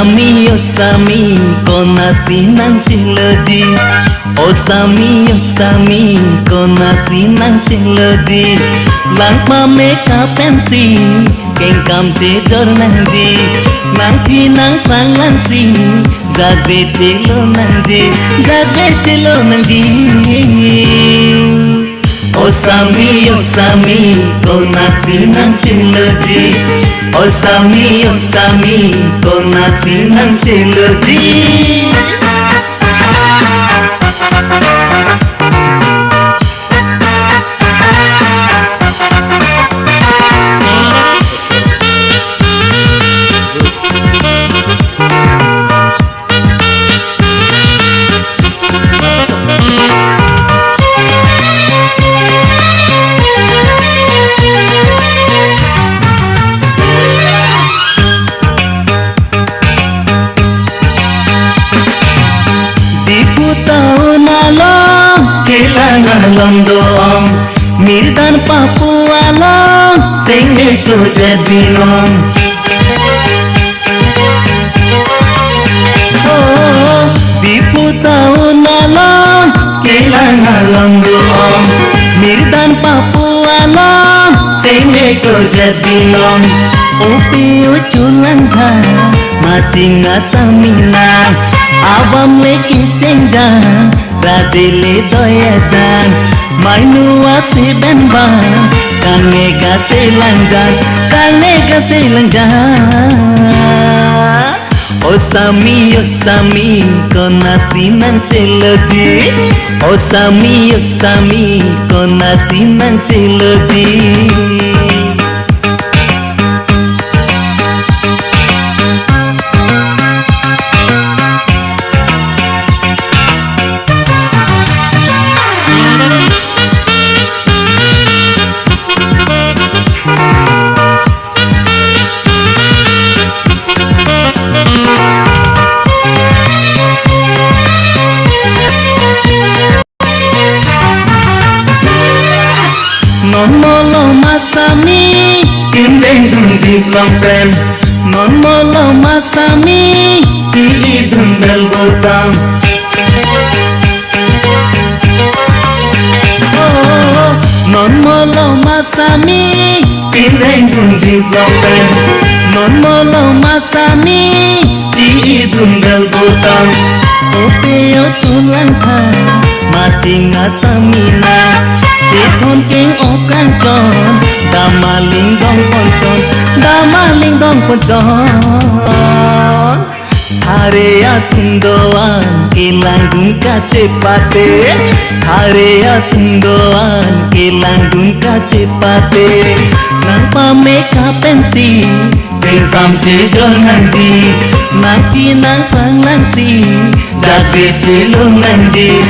Osami, kona sinang ciloji. Osami, kona sinang ciloji. Lang pameka pensi, kengkam tejor nangji. Nang pinang panglansi, jagbe cilo nangji, Osami, kona sinang ciloji. Osami, kona sinang ciloji. London, Mirdan Papua long, sing it to Jedinong. Oh, Biputa unalong, Kilanga London, Mirdan Papua long, sing it to Jedinong. Opi uculanta, macing asamina, abam leki cenjang. Rajile doya jan, mainu ase benba, kane gase lanjan. Osami, kona sinang ciloji. Osami, kona sinang ciloji. Non molo masami, kindeng dunjis longpen. Non molo masami, ciri dundal botang. Oh, non molo masami, kindeng dunjis longpen. Non molo masami, ciri dundal botang. Opeo culanta, macing asamina. Cetun keng okan con, damaling dong poncon. Harea tundoan, kilang dungka cepate. Harea tundoan, kilang dungka cepate. Nang pameka pensi, kengkam cejol nanji. Nang pinang panglansi, jagbe celo nanji.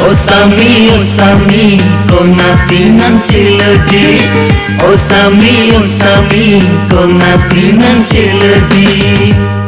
Osami, kona sinang ciloji. Osami, kona sinang ciloji.